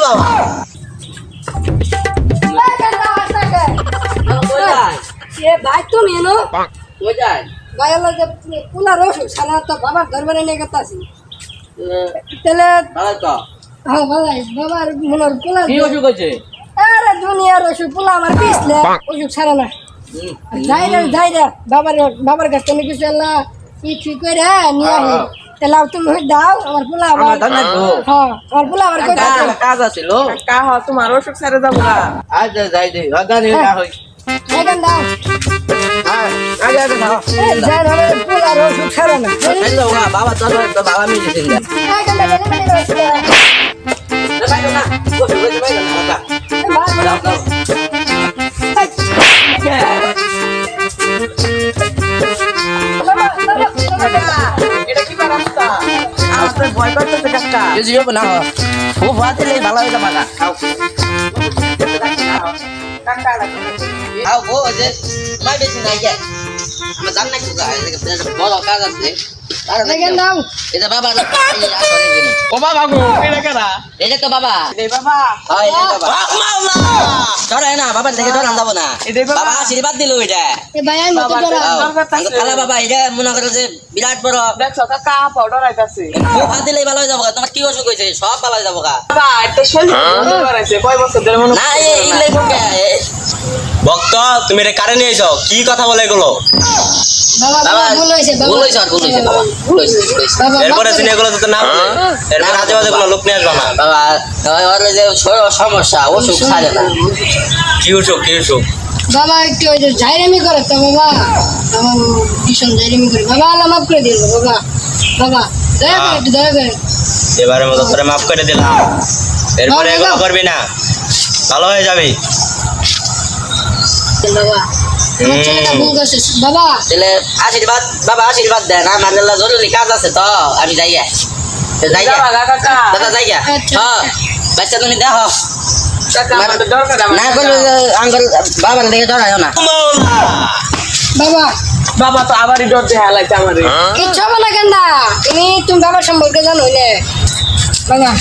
বাবা ভাই তুমি এনো কোথায় ভাই হলো যে পোলা রসু সারা তো বাবার দরবারে নিয়ে গেছে আছি তাহলে ভালো তো হ্যাঁ ভাই বাবার মনের পোলা কি অসুখ হয়েছে আরে দুনিয়ার রসু পোলা আমার পিছলে অসুখ সারা না যাই রে বাবার কাছে তুমি কিছু আল্লাহ কি ঠিক করে নিয়ে আহি তাহলে তুমি হয়ে দাও আমার পোলা আবার হ্যাঁ আমার পোলা আবার কই কাজ আছিল কাহ তোমার অসুখ সারে যাবো না আজ যাই দে আগারে না হই এখন দাও আগে আগে দাও যাই রে পোলা রসু সারা না হ্যালো বাবা তোর তো বাবা মেডিসিন দে এখন দাও ভাই না বসে বসে ভাই না দাও দাও এটা কি রাস্তা আপনার ভয় করতেছে কাকা কিছু হবে না ও ভাত দিলে ভালো হইলো বাবা খাও কাকা খাও ও যে মেডিসিন নাই কে আমরা জান না কি বড় কাজ আছে এখন দাও এটা বাবা না আসরে গেনি ও বাবা গো এটা কারা এটা তো বাবা এই বাবা হয় এটা তো বাবা মাওলা ধরে না বাবা থেকে ধরে যাব না বাবা আশীর্বাদ দিল এটা এ ভাই আমি মত করা খালা বাবা এটা মনে করো যে বিরাট বড় দেখছো কাকা পাউডার আইতাছে ও ভাত দিলে ভালো হয়ে যাবো তোমার কি অসুখ হয়েছে সব ভালো হয়ে যাবো বাবা এটা শরীর বন্ধ করাইছে কয় বছর ধরে মনে না এই লেখকে ভক্ত তুমি এটা কারে নিয়ে এসো কি কথা বলে এগুলো বাবা বাবা ভুল হইছে ভুল হয়েছে আর ভুল হয়েছে বাবা ভুল হয়েছে বাবা এরপরে তুমি এগুলো তো না বলে এরপরে আজে বাজে কোনো লোক নিয়ে আসবা না বাবা ওর যে সমস্যা অসুখ সারে না কি অসুখ কি অসুখ বাবা একটু ওই যে জাইরামি করে তো বাবা আমার ভীষণ জাইরামি করে বাবা আল্লাহ মাফ করে দিল বাবা বাবা দয়া করে একটু দয়া করে এবারে মতো করে মাফ করে দিলাম এরপরে এগুলো করবি না ভালো হয়ে যাবি বাবা আমার ছেলেটা ভুল করছে বাবা তাহলে আশীর্বাদ বাবা আশীর্বাদ দেন আমার জরুরি কাজ আছে তো আমি যাই যাই কাকা দাদা যাই আচ্ছা। হ্যাঁ বাচ্চা তুমি দেখো কাকা আমাদের দরকার না করলে আঙ্কল বাবার দিকে ধরায় না বাবা বাবা তো আবারই ডর দিয়ে হালাইছে আমারে কিচ্ছু হবে না কেন তুমি বাবার সম্পর্কে জানো না বাবা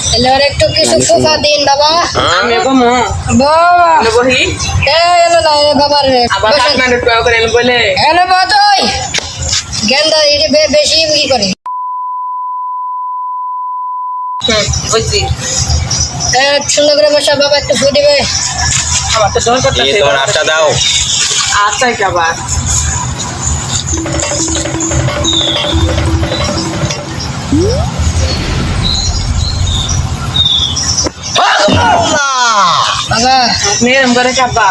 তাহলে আর একটু কিছু ফুফা দিন বাবা আমি কমু বাবা বহি এলো না বাবার আবার আপনার টয় করে বলে এলো বাতই গেন্দা এই যে বেশি কি করে বুঝছি সুন্দর করে বসা বাবা একটু ফুট দিবে আমার তো ডর করতেছে এই তোমার আটটা দাও আচ্ছা আবার বাবা আপনি এরম করে কাব্বা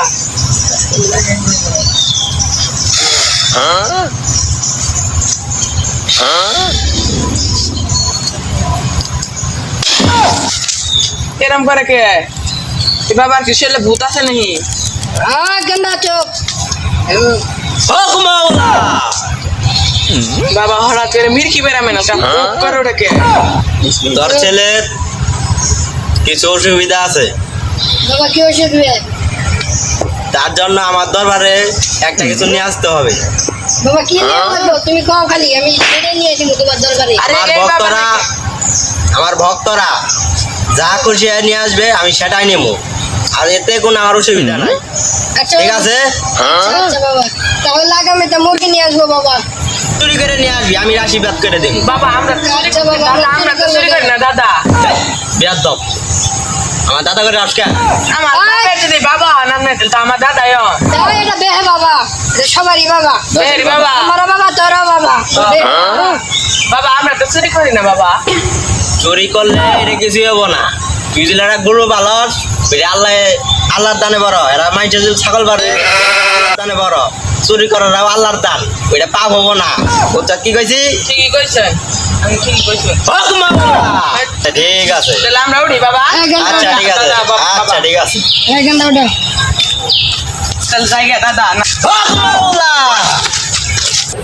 এরম করে কে বাবার কি ছেলে ভূত আছে নাকি গেন্দা চোখ বাবা হঠাৎ করে মির্কি বেরামে না করে ওটা কে তোর ছেলে কিছু অসুবিধা আছে বাবা কি হয়েছে তার জন্য আমার দরবারে একটা কিছু নিয়ে আসতে হবে বাবা কি নিয়ে আসবো তুমি কও খালি আমি সেটাই নিয়ে দিব তোমার দরবারে আমার ভক্তরা যা খুশি নিয়ে আসবে আমি সেটাই নেবো আর এতে কোনো আমার অসুবিধা নাই আচ্ছা ঠিক আছে আচ্ছা বাবা তাহলে আগামীতে মুরগি নিয়ে আসবো বাবা চুরি করে নিয়ে আসবি আমি আশীর্বাদ করে দেবো বাবা আমরা আচ্ছা বাবা আমরা তো চুরি করি না দাদা বিয়ার দব আমার দাদা করে আজকে আমার বাবা যদি বাবা নাম নেই তো আমার দাদা তাও এটা বেহে বাবা এটা সবারই বাবা বেহের বাবা আমার বাবা তোরও বাবা বাবা আমরা তো চুরি করি না বাবা চুরি করলে এটা কিছু হবো না তুই যদি একটা গরু পালস আল্লাহর দানে বড় এরা মাইছে যদি ছাগল পারে দানে বড় চুরি করার আল্লাহর দান ওইটা পাপ হবো না ওটা কি কইছি ঠিকই কইছেন আমি ঠিকই কইছি ঠিক আছে তাহলে আমরা উঠি বাবা আচ্ছা ঠিক আছে আচ্ছা ঠিক আছে গেন্দা ওটা তাহলে জায়গা দাদা না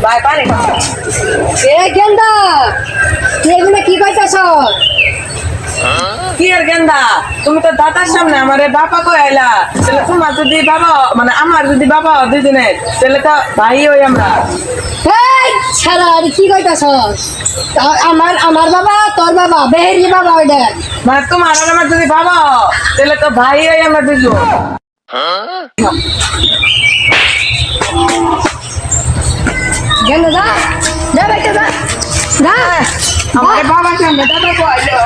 বাই পানি এ গেন্দা তুই এগুলো কি কইতাছ কি আর গেন্দা তুমি তো দাদার সামনে আমারে বাবা কই আইলা তাহলে তোমার যদি বাবা মানে আমার যদি বাবা দুদিনে তাহলে তো ভাই হই আমরা এই ছাড়া আর কি কইতাছ আমার বাবা তোর বাবা বেহেরি বাবা ওইটা মানে তোমার আর আমার যদি বাবা তাহলে তো ভাই হই আমরা দুজন গেল যা যা বাইটা যা যা আমার বাবার সামনে দাদা কই আইলো